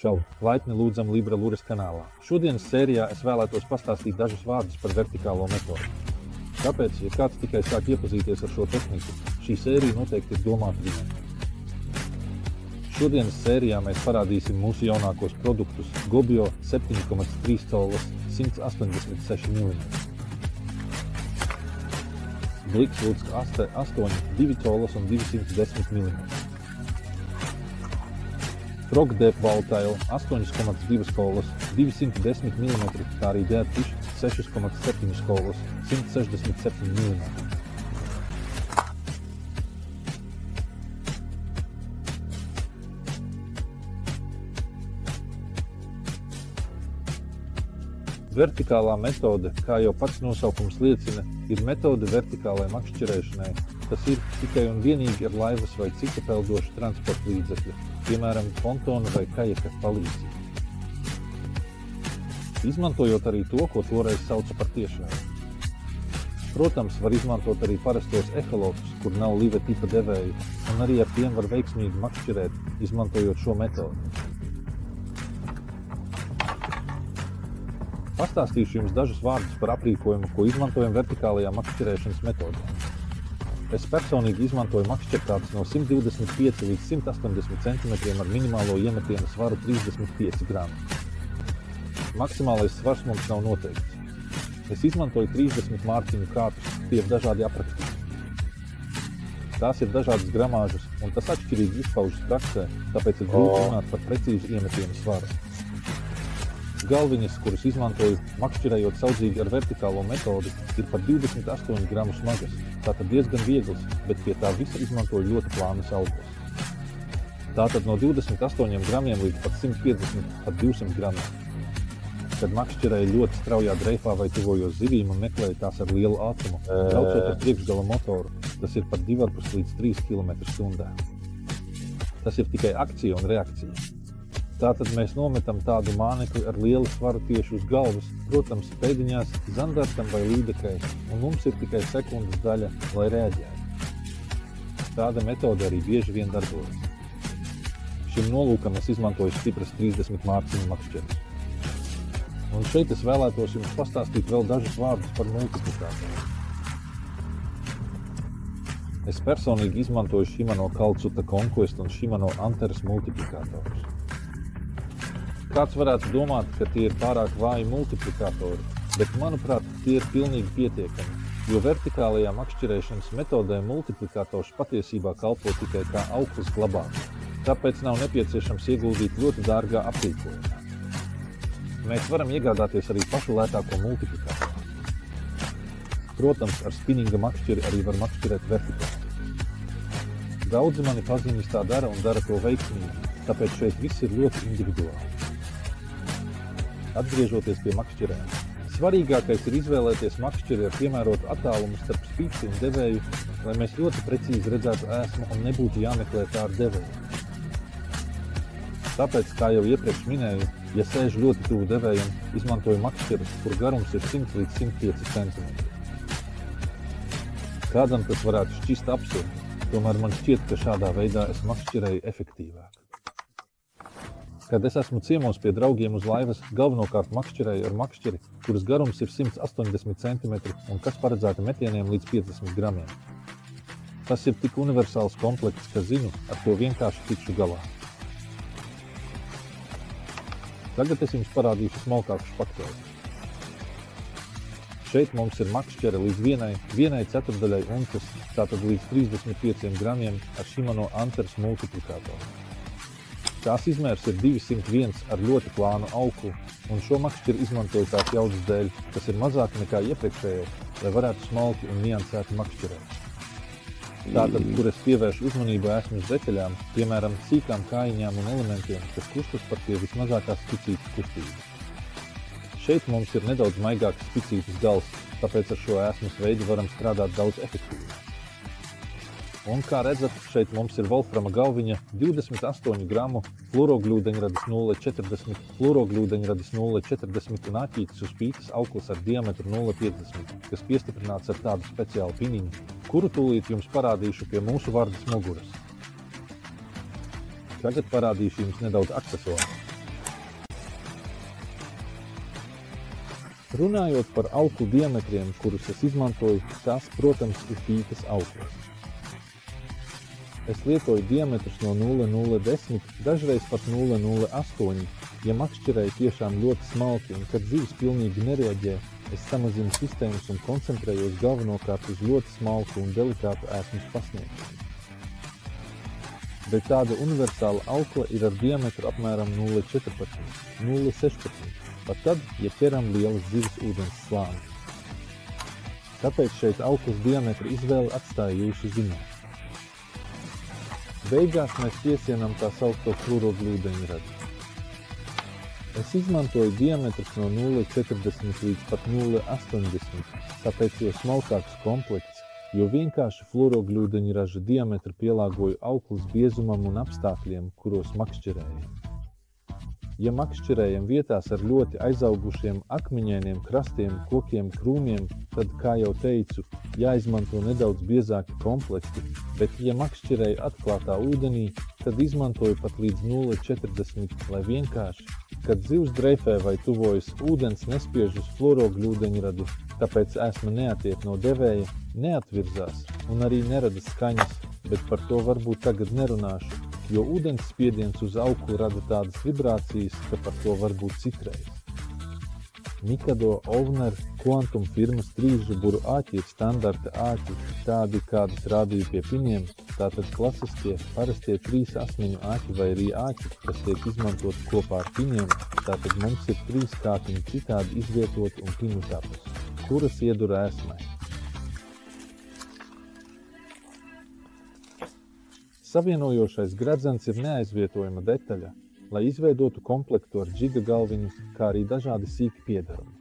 Čau! Laipni lūdzam Libra Lures kanālā. Šodienas sērijā es vēlētos pastāstīt dažus vārdus par vertikālo metodi. Tāpēc, ja kāds tikai sāk iepazīties ar šo tehniku, šī sērija noteikti ir domāta viņam. Šodienas sērijā mēs parādīsim mūsu jaunākos produktus Gobio 7,3 collas 186 mm. Bliksvudska aste 8, 2 collas un 210 mm. Frogdeep Walltail 8,2 collas 210 mm, kā arī Deadfish 6,7 collas 167 mm. Vertikālā metode, kā jau pats nosaukums liecina, ir metode vertikālai makšķerēšanai. Tas ir tikai un vienīgi ar laivas vai cita peldoša transporta līdzekļa, piemēram, pontona vai kajaka palīdzību. Izmantojot arī to, ko toreiz sauca par tiešraidi. Protams, var izmantot arī parastos eholotus, kur nav live tipa devēju, un arī ar tiem var veiksmīgi makšķerēt, izmantojot šo metodi. Pastāstīšu jums dažus vārdus par aprīkojumu, ko izmantojam vertikālajā makšķerēšanas metodē. Es personīgi izmantoju makšķertātes no 125 līdz 180 cm ar minimālo iemetienu svaru 35 grami. Maksimālais svars mums nav noteikts. Es izmantoju 30 mārciņu kātus, tie ir dažādi aprakstīti. Tās ir dažādas gramāžas, un tas atšķirīgi izpaužas praksē, tāpēc ir grūti runāt par precīzu iemetienu svaru. Galviņas, kurus izmantoju makšķerējot saudzīgi ar vertikālo metodi, ir par 28 gramu smagas, tātad diezgan viegls, bet pie tā visa izmantoju ļoti plānas augļus. Tātad no 28 gramiem līdz pat 150 pat 200 gramiem. Kad makšķerēju ļoti straujā dreifā vai tuvojos zivīm un meklēju tās ar lielu ātrumu, braucot ar priekšgala motoru, tas ir par 2,5 līdz 3 km/h. Tas ir tikai akcija un reakcija. Tātad mēs nometam tādu mānekli ar lielu svaru tieši uz galvas, protams, pēdiņās, zandartam vai līdekai, un mums ir tikai sekundes daļa, lai reaģētu. Tāda metode arī bieži vien darbojas. Šim nolūkam es izmantoju stipras 30 mārciņu makšķerus. Un šeit es vēlētos jums pastāstīt vēl dažus vārdus par multiplikātoru. Es personīgi izmantoju Shimano Calcuta Conquest un Shimano Antares multiplikātorus. Kāds varētu domāt, ka tie ir pārāk vāji multiplikātori, bet, manuprāt, tie ir pilnīgi pietiekami, jo vertikālajā makšķerēšanas metodē multiplikātors patiesībā kalpo tikai kā auklis glabāts, tāpēc nav nepieciešams ieguldīt ļoti dārgā aprīkojumā. Mēs varam iegādāties arī pašu lētāko multiplikātoru. Protams, ar spinninga makšķeri arī var makšķerēt vertikāli. Daudzi mani paziņas tā dara un dara to veiksmīgi, tāpēc šeit viss ir ļoti individuāli. Atgriežoties pie makšķerēm. Svarīgākais ir izvēlēties makšķeri ar piemērotu attālumu starp spīci un devēju, lai mēs ļoti precīzi redzētu ēsmu un nebūtu jāmeklē tā ar devēju. Tāpēc, kā jau iepriekš minēju, ja sēž ļoti tuvu devējam, izmantoju makšķerus, kur garums ir 100 līdz 105 cm. Kādam tas varētu šķist absurdi, tomēr man šķiet, ka šādā veidā es makšķerēju efektīvāk. Kad es esmu ciemos pie draugiem uz laivas, galvenokārt makšķerēju ar makšķeri, kuras garums ir 180 cm un kas paredzēta metieniem līdz 50 gramiem. Tas ir tik universāls komplekts, ka zinu, ar to vienkārši tikšu galā. Tagad es jums parādīšu smalkāku špakteļu. Šeit mums ir makšķere līdz vienai ceturdaļai unces, tātad līdz 35 gramiem ar Shimano Antares multiplikātoru. Tās izmērs ir 201 ar ļoti plānu auklu, un šo makšķeri izmantoju tās jaudas dēļ, kas ir mazāk nekā iepriekšējo, lai varētu smalki un niansēti makšķerēt. Tātad, kur es pievēršu uzmanību ēsmas detaļām, piemēram, sīkām kājiņām un elementiem, kas kustas pat pie vismazākās spicītas kustības. Šeit mums ir nedaudz maigāks spicītas gals, tāpēc ar šo ēsmas veidu varam strādāt daudz efektīvāk. Un, kā redzat, šeit mums ir volframa galviņa 28 gramu, fluorogļūdeņradis 0,40, fluorogļūdeņradis 0,40 un āķītis uz pītas auklis ar diametru 0,50, kas piestiprināts ar tādu speciālu piniņu, kuru tūlīt jums parādīšu pie mūsu vardas muguras. Tagad parādīšu jums nedaudz aksesuāru. Runājot par auklu diametriem, kurus es izmantoju, tās, protams, ir pīkas auklas. Es lietoju diametrus no 0,010, dažreiz pat 0,08, ja makšķerēji tiešām ļoti smalki un kad zivis pilnīgi nereaģē, es samazinu sistēmas un koncentrējos galvenokārt uz ļoti smalku un delikātu ēsmas pasniegšanu. Bet tāda universāla aukla ir ar diametru apmēram 0,14, 0,16, pat tad, ja ķeram lielas zivis ūdens slānis. Tāpēc šeit auklas diametra izvēle atstāja jūsu ziņā. Beigās mēs piesienam tā saukto fluorogļūdeņradi. Es izmantoju diametrus no 0,40 līdz pat 0,80, tāpēc jo smalkāks komplekts, jo vienkārši fluorogļūdeņraža diametru pielāgoju auklas biezumam un apstākļiem, kuros makšķerēju. Ja makšķerējam vietās ar ļoti aizaugušiem akmeņainiem krastiem, kokiem, krūmiem, tad, kā jau teicu, jāizmanto nedaudz biezāki komplekti, bet, ja makšķerēju atklātā ūdenī, tad izmantoju pat līdz 0,40, lai vienkārši, kad zivs dreifē vai tuvojas ūdens nespiež uz fluorogļūdeņradi, tāpēc ēsma neatiek no devēja, neatvirzās un arī nerada skaņas, bet par to varbūt tagad nerunāšu, jo ūdens spiediens uz auklu rada tādas vibrācijas, ka par to var būt citreiz. Mikado, Ovner, Quantum firmas trīsžuburu āķi ir standarta āķi, tādi, kādus rādīju pie piņiem, tātad klasiskie, parastie 3 asmeņu āķi vai arī āķi, kas tiek izmantot kopā ar piņiem, tātad mums ir 3 kātiņi citādi izvietot un piņu tapus, kuras iedur ēsmai. Savienojošais gredzens ir neaizvietojama detaļa, lai izveidotu komplektu ar džiga galviņu, kā arī dažādi sīki piedarumi.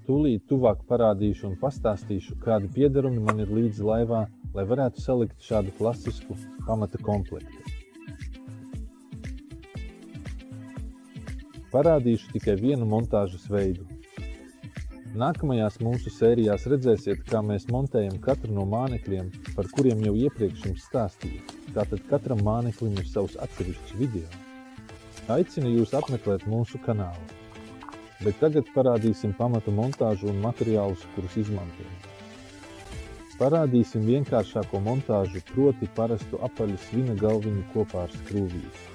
Tūlīt tuvāk parādīšu un pastāstīšu, kādi piedarumi man ir līdzi laivā, lai varētu salikt šādu klasisku pamata komplektu. Parādīšu tikai vienu montāžas veidu. Nākamajās mūsu sērijās redzēsiet, kā mēs montējam katru no mānekļiem, par kuriem jau iepriekš jums stāstīju. Tātad katram māneklim ir savs atsevišķs video. Aicinu jūs apmeklēt mūsu kanālu. Bet tagad parādīsim pamatu montāžu un materiālus, kurus izmantojam. Parādīsim vienkāršāko montāžu, proti parastu apaļu svina galviņu kopā ar skrūvīti.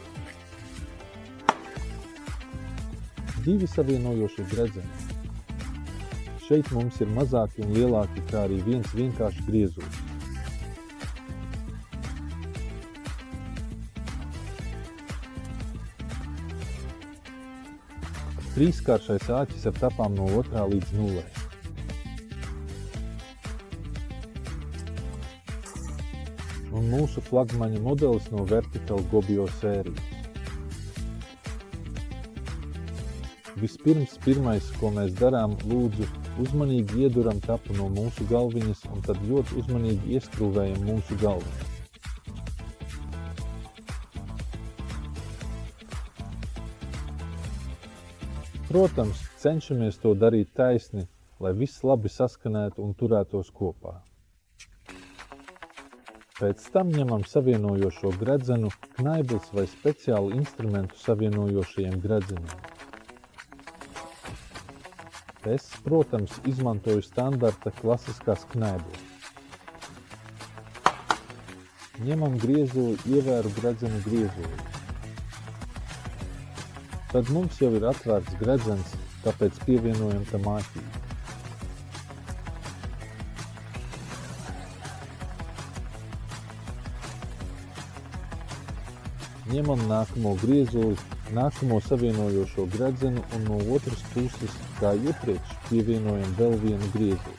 2 savienojošie gredzeni. Šeit mums ir mazāki un lielāki, kā arī viens vienkārši griezulis. Trīskāršais āķis ar tapām no 2 līdz 0. Un mūsu flagmaņa modelis no Vertical Gobio sērijas. Vispirms pirmais, ko mēs darām, lūdzu, uzmanīgi ieduram tapu no mūsu galviņas un tad ļoti uzmanīgi ieskrūvējam mūsu galviņu. Protams, cenšamies to darīt taisni, lai viss labi saskanētu un turētos kopā. Pēc tam ņemam savienojošo gredzenu, knaiblis vai speciālu instrumentu savienojošajiem gredzeniem. Es, protams, izmantoju standarta klasiskās knaiblis. Ņemam griezuli, ievēru gredzenu griezuli. Tad mums jau ir atvērts gredzens, tāpēc pievienojam tam āķīti. Ņemam nākamo griezuli, nākamo savienojošo gredzenu un no otras puses, kā iepriekš, pievienojam vēl vienu griezuli.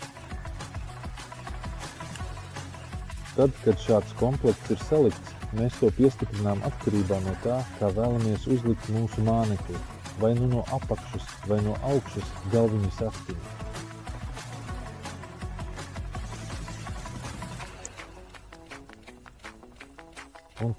Tad, kad šāds komplekts ir salikts, mēs to piestiprinām atkarībā no tā, kā vēlamies uzlikt mūsu mānekli, vai nu no apakšas, vai no augšas galviņu sastiņu. Un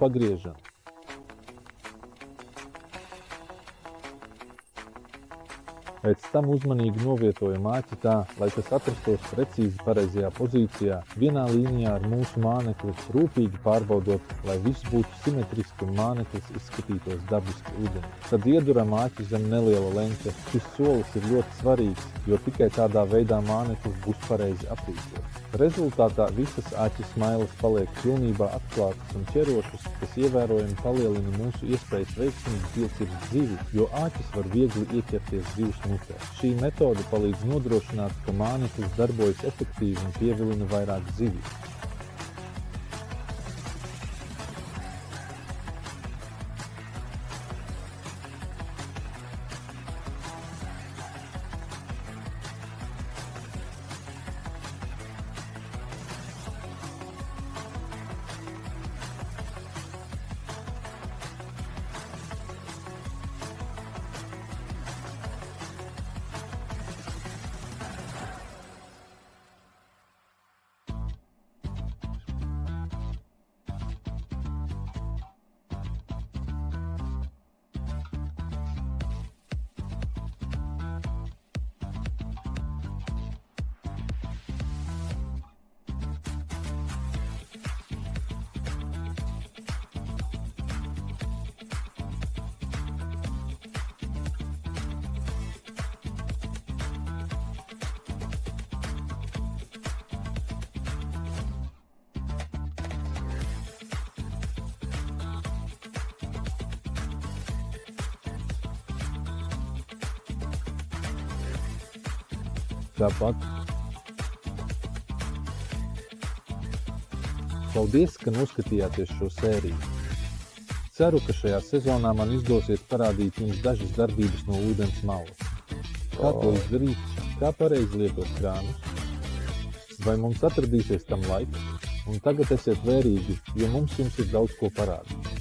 Pēc tam uzmanīgi novietoju māķi tā, lai tas atrastos precīzi pareizajā pozīcijā, vienā līnijā ar mūsu mānekli, rūpīgi pārbaudot, lai viss būtu simetriski un māneklis izskatītos dabiski ūdenī. Tad ieduram māķi zem neliela leņķa. Šis solis ir ļoti svarīgs, jo tikai tādā veidā māneklis būs pareizi aprīkots. Rezultātā visas āķis smailes paliek pilnībā atklātas un ķerošas, kas ievērojami palielina mūsu iespējas veiksmīgi piecirst zivi, jo āķis var viegli ieķerties zivs mutē. Šī metode palīdz nodrošināt, ka māneklis darbojas efektīvi un pievilina vairāk zivju. Tāpat. Paldies, ka noskatījāties šo sēriju. Ceru, ka šajā sezonā man izdosies parādīt jums dažas darbības no ūdens malas. Kā to izdarīt? Kā pareizi lietot krānus? Vai mums atradīsies tam laiks? Un tagad esiet vērīgi, jo mums jums ir daudz ko parādīt.